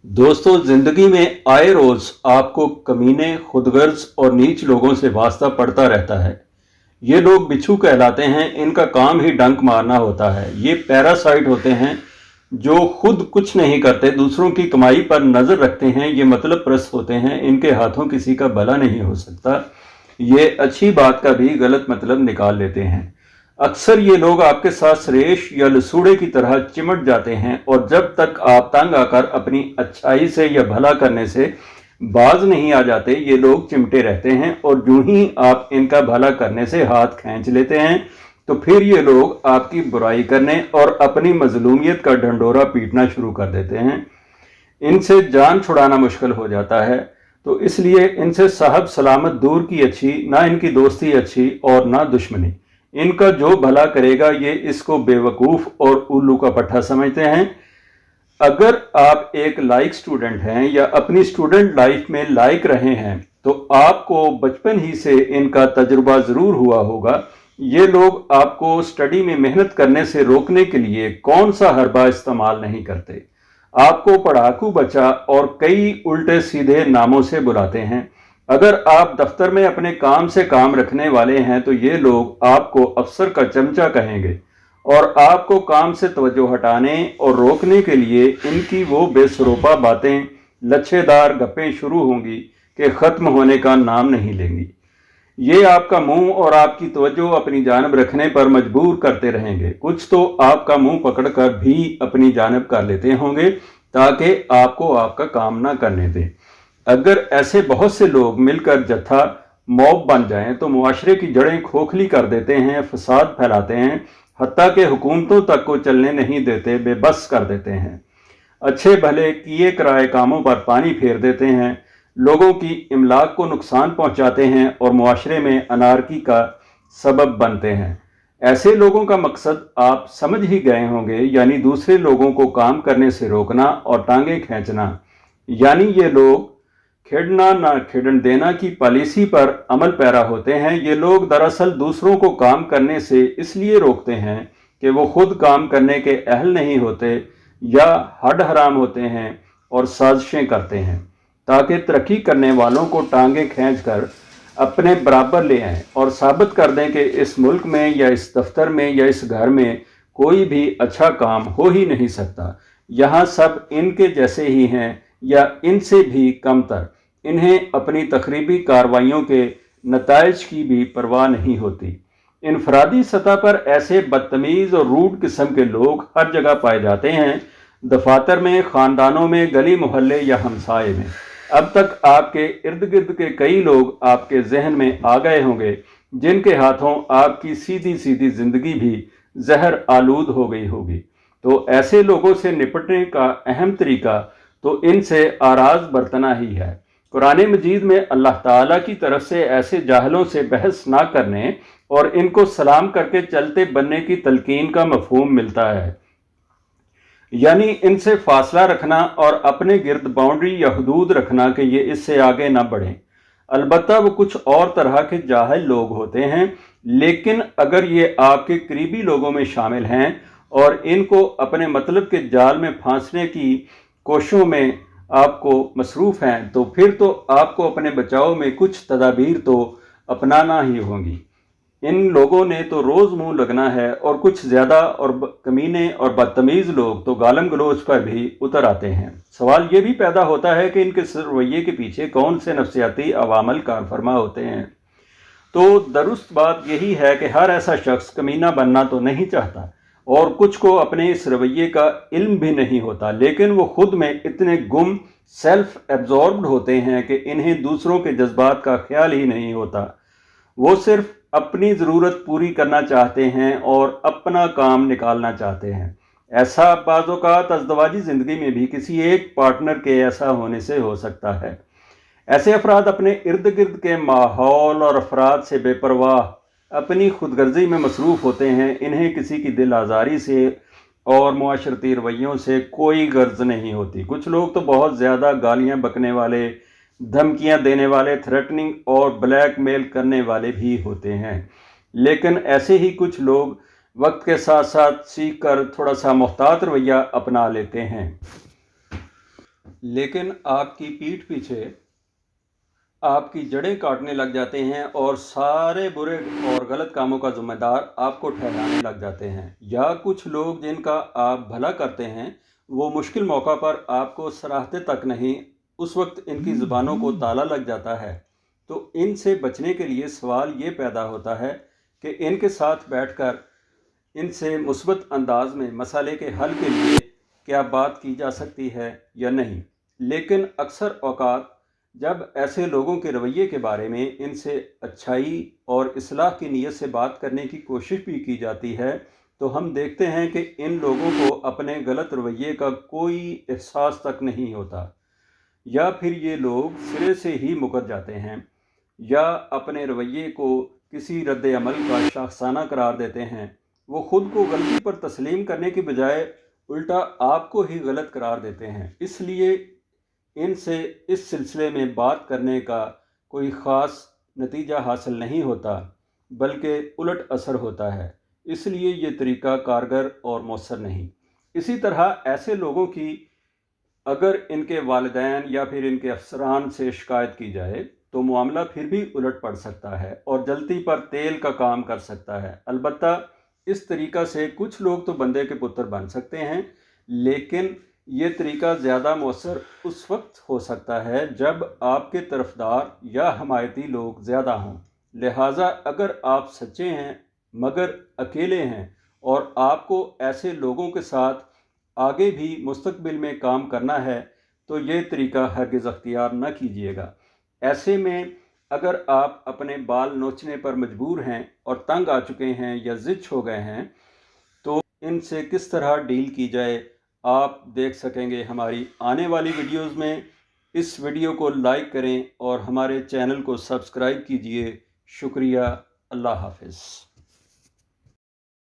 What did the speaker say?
दोस्तों, जिंदगी में आए रोज आपको कमीने, खुदगर्ज और नीच लोगों से वास्ता पड़ता रहता है। ये लोग बिच्छू कहलाते हैं। इनका काम ही डंक मारना होता है। ये पैरासाइट होते हैं जो खुद कुछ नहीं करते, दूसरों की कमाई पर नजर रखते हैं। ये मतलब प्रस्त होते हैं। इनके हाथों किसी का भला नहीं हो सकता। ये अच्छी बात का भी गलत मतलब निकाल लेते हैं। अक्सर ये लोग आपके साथ सुरेश या लसूड़े की तरह चिमट जाते हैं, और जब तक आप तंग आकर अपनी अच्छाई से या भला करने से बाज नहीं आ जाते, ये लोग चिमटे रहते हैं। और जो ही आप इनका भला करने से हाथ खींच लेते हैं, तो फिर ये लोग आपकी बुराई करने और अपनी मजलूमियत का ढंडोरा पीटना शुरू कर देते हैं। इनसे जान छुड़ाना मुश्किल हो जाता है। तो इसलिए इनसे साहब सलामत दूर की अच्छी, ना इनकी दोस्ती अच्छी और ना दुश्मनी। इनका जो भला करेगा ये इसको बेवकूफ़ और उल्लू का पट्टा समझते हैं। अगर आप एक लायक स्टूडेंट हैं या अपनी स्टूडेंट लाइफ में लायक रहे हैं, तो आपको बचपन ही से इनका तजुर्बा ज़रूर हुआ होगा। ये लोग आपको स्टडी में मेहनत करने से रोकने के लिए कौन सा हरबा इस्तेमाल नहीं करते। आपको पढ़ाकू बच्चा और कई उल्टे सीधे नामों से बुलाते हैं। अगर आप दफ्तर में अपने काम से काम रखने वाले हैं, तो ये लोग आपको अफसर का चमचा कहेंगे, और आपको काम से तवज्जो हटाने और रोकने के लिए इनकी वो बेसरोपा बातें, लच्छेदार गप्पें शुरू होंगी कि ख़त्म होने का नाम नहीं लेंगी। ये आपका मुंह और आपकी तवज्जो अपनी जानब रखने पर मजबूर करते रहेंगे। कुछ तो आपका मुंह पकड़कर भी अपनी जानब कर लेते होंगे ताकि आपको आपका काम ना करने दें। अगर ऐसे बहुत से लोग मिलकर जत्था मॉब बन जाएं, तो मुआशरे की जड़ें खोखली कर देते हैं, फसाद फैलाते हैं, हत्ता के हुकूमतों तक को चलने नहीं देते, बेबस कर देते हैं। अच्छे भले किए कराए कामों पर पानी फेर देते हैं, लोगों की इमलाक को नुकसान पहुंचाते हैं और मुआशरे में अनारकी का सबब बनते हैं। ऐसे लोगों का मकसद आप समझ ही गए होंगे, यानी दूसरे लोगों को काम करने से रोकना और टांगे खींचना। यानी ये लोग खेड़ना ना खेड़न देना की पॉलिसी पर अमल पैरा होते हैं। ये लोग दरअसल दूसरों को काम करने से इसलिए रोकते हैं कि वो खुद काम करने के अहल नहीं होते या हड हराम होते हैं, और साजिशें करते हैं ताकि तरक्की करने वालों को टांगे खींचकर अपने बराबर ले आएं और साबित कर दें कि इस मुल्क में या इस दफ्तर में या इस घर में कोई भी अच्छा काम हो ही नहीं सकता। यहाँ सब इनके जैसे ही हैं या इनसे भी कमतर। इन्हें अपनी तखरीबी कार्रवाइयों के नताइज की भी परवाह नहीं होती। इनफरादी सतह पर ऐसे बदतमीज़ और रूड किस्म के लोग हर जगह पाए जाते हैं, दफातर में, ख़ानदानों में, गली मोहल्ले या हमसाए में। अब तक आपके इर्द गिर्द के कई लोग आपके जहन में आ गए होंगे, जिनके हाथों आपकी सीधी सीधी ज़िंदगी भी जहर आलूद हो गई होगी। तो ऐसे लोगों से निपटने का अहम तरीका तो इनसे आराज बरतना ही है। कुरान मजीद में अल्लाह ताला की तरफ से ऐसे जाहलों से बहस ना करने और इनको सलाम करके चलते बनने की तलकीन का मफहूम मिलता है, यानी इनसे फासला रखना और अपने गिर्द बाउंड्री या हदूद रखना कि ये इससे आगे ना बढ़ें। अलबत्ता वो कुछ और तरह के जाहिल लोग होते हैं, लेकिन अगर ये आपके करीबी लोगों में शामिल हैं और इनको अपने मतलब के जाल में फांसने की कोशिशों में आपको मसरूफ़ हैं, तो फिर तो आपको अपने बचाव में कुछ तदाबीर तो अपनाना ही होंगी। इन लोगों ने तो रोज़ मुंह लगना है, और कुछ ज़्यादा और कमीने और बदतमीज़ लोग तो गालम गलोच पर भी उतर आते हैं। सवाल ये भी पैदा होता है कि इनके रवैये के पीछे कौन से नफ्सियाती अवामल कारफरमा होते हैं। तो दुरुस्त बात यही है कि हर ऐसा शख्स कमीना बनना तो नहीं चाहता, और कुछ को अपने इस रवैये का इल्म भी नहीं होता, लेकिन वो खुद में इतने गुम, सेल्फ एब्जॉर्ब्ड होते हैं कि इन्हें दूसरों के जज्बात का ख्याल ही नहीं होता। वो सिर्फ अपनी ज़रूरत पूरी करना चाहते हैं और अपना काम निकालना चाहते हैं। ऐसा बाज़ औक़ात अज़दवाजी ज़िंदगी में भी किसी एक पार्टनर के ऐसा होने से हो सकता है। ऐसे अफराद अपने इर्द गिर्द के माहौल और अफराद से बेपरवाह अपनी खुदगर्जी में मसरूफ़ होते हैं। इन्हें किसी की दिल आज़ारी से और मुआशरती रवैयों से कोई गर्ज नहीं होती। कुछ लोग तो बहुत ज़्यादा गालियाँ बकने वाले, धमकियाँ देने वाले, थ्रेटनिंग और ब्लैकमेल करने वाले भी होते हैं। लेकिन ऐसे ही कुछ लोग वक्त के साथ साथ सीख कर थोड़ा सा मुहतात रवैया अपना लेते हैं। लेकिन आपकी पीठ पीछे आपकी जड़ें काटने लग जाते हैं और सारे बुरे और गलत कामों का जिम्मेदार आपको ठहराने लग जाते हैं। या कुछ लोग जिनका आप भला करते हैं वो मुश्किल मौका पर आपको सराहते तक नहीं, उस वक्त इनकी ज़ुबानों को ताला लग जाता है। तो इनसे बचने के लिए सवाल ये पैदा होता है कि इनके साथ बैठकर इनसे मुस्बत अंदाज में मसले के हल के लिए क्या बात की जा सकती है या नहीं। लेकिन अक्सर औक़ात जब ऐसे लोगों के रवैये के बारे में इनसे अच्छाई और इस्लाह की नीयत से बात करने की कोशिश भी की जाती है, तो हम देखते हैं कि इन लोगों को अपने गलत रवैये का कोई एहसास तक नहीं होता, या फिर ये लोग सिरे से ही मुकर जाते हैं, या अपने रवैये को किसी रद्द अमल का शाखसाना करार देते हैं। वो ख़ुद को गलती पर तस्लीम करने की बजाय उल्टा आपको ही गलत करार देते हैं। इसलिए इनसे इस सिलसिले में बात करने का कोई ख़ास नतीजा हासिल नहीं होता, बल्कि उलट असर होता है। इसलिए ये तरीका कारगर और मौसर नहीं। इसी तरह ऐसे लोगों की अगर इनके वालिदैन या फिर इनके अफसरान से शिकायत की जाए तो मामला फिर भी उलट पड़ सकता है और जल्दी पर तेल का काम कर सकता है। अलबत्ता इस तरीक़ा से कुछ लोग तो बंदे के पुत्र बन सकते हैं, लेकिन ये तरीका ज़्यादा मौसर उस वक्त हो सकता है जब आपके तरफदार या हमायती लोग ज़्यादा हों। लिहाजा अगर आप सच्चे हैं मगर अकेले हैं और आपको ऐसे लोगों के साथ आगे भी मुस्तकबिल में काम करना है, तो ये तरीका हरगिज़ अख्तियार न कीजिएगा। ऐसे में अगर आप अपने बाल नोचने पर मजबूर हैं और तंग आ चुके हैं या ज़िद हो गए हैं, तो इनसे किस तरह डील की जाए आप देख सकेंगे हमारी आने वाली वीडियोस में। इस वीडियो को लाइक करें और हमारे चैनल को सब्सक्राइब कीजिए। शुक्रिया। अल्लाह हाफ़िज़।